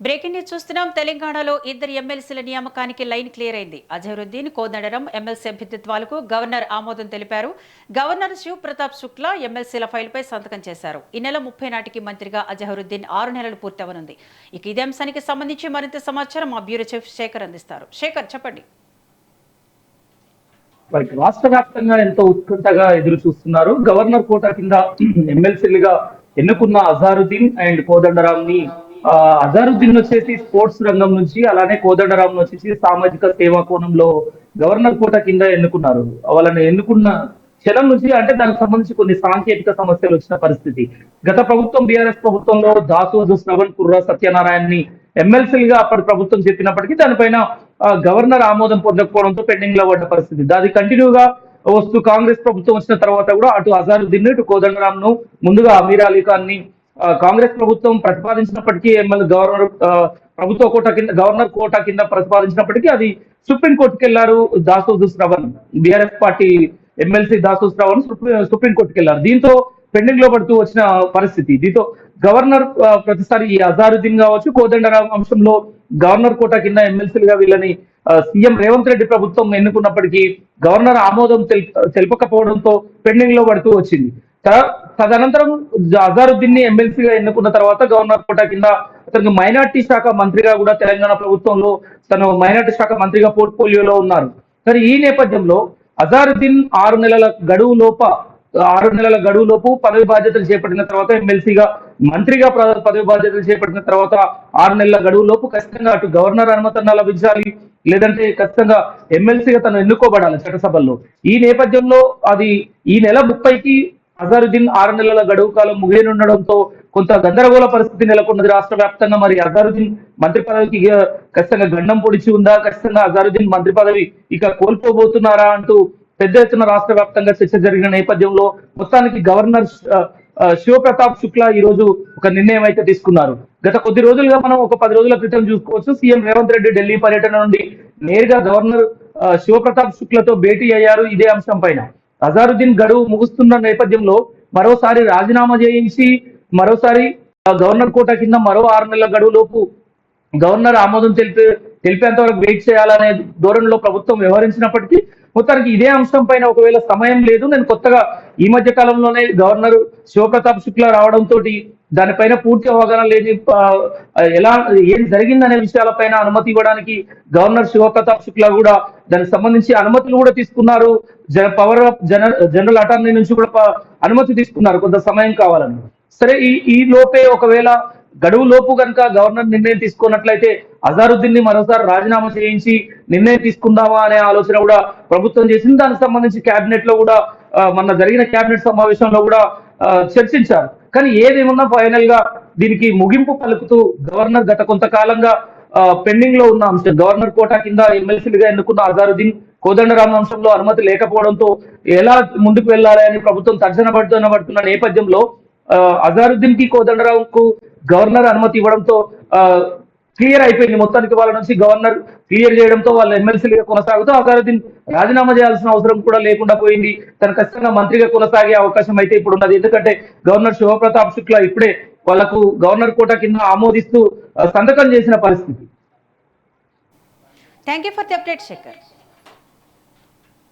Breaking news చూస్తున్నాం. తెలంగాణలో ఇద్దరు ఎమ్మెల్సీల నియామకానికి లైన్ క్లియర్ అయింది. అజహరుద్దీన్, కోదండరాం ఎమ్మెల్సీ అభ్యర్థిత్వాలకు గవర్నర్ ఆమోదం తెలిపారు. గవర్నర్ శివ్ ప్రతాప్ శుక్లా ఎమ్మెల్సీల ఫైల్పై సంతకం చేశారు. ఈ నెల 30 నాటికి మంత్రిగా అజహరుద్దీన్ 6 నెలలు పూర్తవనుంది. ఇక ఇదే అంశానికి సంబంధించి మరింత సమాచారం మా బ్యూరో చీఫ్ శేఖర్ అందిస్తారు. శేఖర్, చెప్పండి. రాష్ట్ర వ్యాప్తంగా ఎంతో ఉత్కంఠగా ఎదురు చూస్తున్నారు. గవర్నర్ కోటా కింద ఎమ్మెల్సీలుగా ఎన్నుకున్న అజారుద్దీన్ అండ్ కోదండరాం ని అజారుద్దీన్ వచ్చేసి స్పోర్ట్స్ రంగం నుంచి, అలానే కోదండరాం వచ్చేసి సామాజిక సేవా కోణంలో గవర్నర్ కోటా కింద ఎన్నుకున్నారు. వాళ్ళని ఎన్నుకున్న క్షణం నుంచి అంటే దానికి సంబంధించి కొన్ని సాంకేతిక సమస్యలు వచ్చిన పరిస్థితి. గత ప్రభుత్వం బీఆర్ఎస్ ప్రభుత్వంలో దాసోజు శ్రవణ్ కుర్రా సత్యనారాయణని ఎమ్మెల్సీలుగా అప్పటి ప్రభుత్వం చెప్పినప్పటికీ దానిపైన గవర్నర్ ఆమోదం పొందకపోవడంతో పెండింగ్ లో పడ్డ పరిస్థితి. దాని కంటిన్యూగా వస్తూ కాంగ్రెస్ ప్రభుత్వం వచ్చిన తర్వాత కూడా అటు అజారుద్దీన్ ఇటు కోదండరాం ను ముందుగా అమీర్ అలీ ఖాన్ ని కాంగ్రెస్ ప్రభుత్వం ప్రతిపాదించినప్పటికీ గవర్నర్ కోటా కింద ప్రతిపాదించినప్పటికీ అది సుప్రీంకోర్టుకి వెళ్లారు. Dasoju Shravan BRS party MLC Dasoju Shravan సుప్రీంకోర్టుకి వెళ్లారు. దీంతో పెండింగ్ లో పడుతూ వచ్చిన పరిస్థితి. దీంతో గవర్నర్ ప్రతిసారి ఈ అజారుద్దీన్ కావచ్చు, కోదండరాం అంశంలో గవర్నర్ కోటా కింద ఎమ్మెల్సీలుగా వీళ్ళని సీఎం రేవంత్ రెడ్డి ప్రభుత్వం ఎన్నుకున్నప్పటికీ గవర్నర్ ఆమోదం తెలపకపోవడంతో పెండింగ్ లో పడుతూ వచ్చింది. తదనంతరం అజారుద్దీన్ ని ఎమ్మెల్సీగా ఎన్నుకున్న తర్వాత గవర్నర్ కోటా కింద అతనికి మైనార్టీ శాఖ మంత్రిగా కూడా తెలంగాణ ప్రభుత్వంలో తను మైనార్టీ శాఖ మంత్రిగా పోర్ట్ఫోలియోలో ఉన్నారు. సరే, ఈ నేపథ్యంలో అజారుద్దీన్ 6 నెలల గడువులోపు పదవి బాధ్యతలు చేపట్టిన తర్వాత ఎమ్మెల్సీగా మంత్రిగా పదవి బాధ్యతలు చేపట్టిన తర్వాత 6 నెలల గడువులోపు ఖచ్చితంగా అటు గవర్నర్ అనుమతి లభించాలి, లేదంటే ఖచ్చితంగా ఎమ్మెల్సీగా తను ఎన్నుకోబడాలి చట్టసభల్లో. ఈ నేపథ్యంలో అది ఈ నెల 30కి అజారుద్దీన్ 6 నెలల గడువు కాలం ముగియనుండడంతో కొంత గందరగోళ పరిస్థితి నెలకొన్నది రాష్ట్ర వ్యాప్తంగా. మరి అజారుద్దీన్ మంత్రి పదవికి ఖచ్చితంగా గండం పొడిచి ఉందా, ఖచ్చితంగా అజారుద్దీన్ మంత్రి పదవి ఇక కోల్పోబోతున్నారా అంటూ పెద్ద ఎత్తున రాష్ట్ర వ్యాప్తంగా చర్చ జరిగిన నేపథ్యంలో మొత్తానికి గవర్నర్ శివప్రతాప్ శుక్లా ఈ రోజు ఒక నిర్ణయం అయితే తీసుకున్నారు. గత కొద్ది రోజులుగా మనం ఒక 10 రోజుల క్రితం చూసుకోవచ్చు, సీఎం రేవంత్ రెడ్డి ఢిల్లీ పర్యటన నుండి నేరుగా గవర్నర్ శివప్రతాప్ శుక్లతో భేటీ అయ్యారు. ఇదే అంశం పైన అజారుద్దీన్ గడువు ముగుస్తున్న నేపథ్యంలో మరోసారి రాజీనామా చేయించి మరోసారి గవర్నర్ కోటా కింద మరో 6 నెలల గడువులోపు గవర్నర్ ఆమోదం తెలిపేంత వరకు వెయిట్ చేయాలనే ధోరణిలో ప్రభుత్వం వ్యవహరించినప్పటికీ మొత్తానికి ఇదే అంశం పైన ఒకవేళ సమయం లేదు, నేను కొత్తగా ఈ మధ్య కాలంలోనే గవర్నర్ శివప్రతాప్ శుక్లా రావడంతో దానిపైన పూర్తి అవగాహన లేని ఏం జరిగిందనే విషయాలపైన అనుమతి ఇవ్వడానికి గవర్నర్ శివప్రతాప్ శుక్లా కూడా దానికి సంబంధించి అనుమతులు కూడా తీసుకున్నారు. పవర్ ఆఫ్ జనరల్ అటార్నీ నుంచి కూడా అనుమతి తీసుకున్నారు కొంత సమయం కావాలని. సరే, ఈ లోపే ఒకవేళ గడువు లోపు కనుక గవర్నర్ నిర్ణయం తీసుకున్నట్లయితే అజారుద్దీన్ ని మరోసారి రాజీనామా చేయించి నిర్ణయం తీసుకుందామా అనే ఆలోచన కూడా ప్రభుత్వం చేసింది. దానికి సంబంధించి కేబినెట్ లో కూడా మొన్న జరిగిన కేబినెట్ సమావేశంలో కూడా చర్చించారు. కానీ ఏదేమన్నా ఫైనల్ గా దీనికి ముగింపు పలుకుతూ గవర్నర్ గత కొంతకాలంగా పెండింగ్ లో ఉన్న అంశం గవర్నర్ కోటా కింద ఎమ్మెల్సీలుగా ఎన్నుకున్న అజారుద్దీన్, కోదండరాం అంశంలో అనుమతి లేకపోవడంతో ఎలా ముందుకు వెళ్ళాలి అని ప్రభుత్వం తర్జన పడుతున్న నేపథ్యంలో అజారుద్దీన్ కి కోదండరాం కు గవర్నర్ అనుమతి ఇవ్వడంతో క్లియర్ అయిపోయింది. మొత్తానికి వాళ్ళ నుంచి గవర్నర్ క్లియర్ చేయడంతో వాళ్ళ ఎమ్మెల్సీలుగా కొనసాగుతూ అజారుద్దీన్ రాజీనామా చేయాల్సిన అవసరం కూడా లేకుండా పోయింది. తన ఖచ్చితంగా మంత్రిగా కొనసాగే అవకాశం అయితే ఇప్పుడు ఉన్నది. ఎందుకంటే గవర్నర్ శివప్రతాప్ శుక్లా ఇప్పుడే వాళ్లకు గవర్నర్ కోటా కింద ఆమోదిస్తూ సంతకం చేసిన పరిస్థితి. Thank you for the update, Shekhar.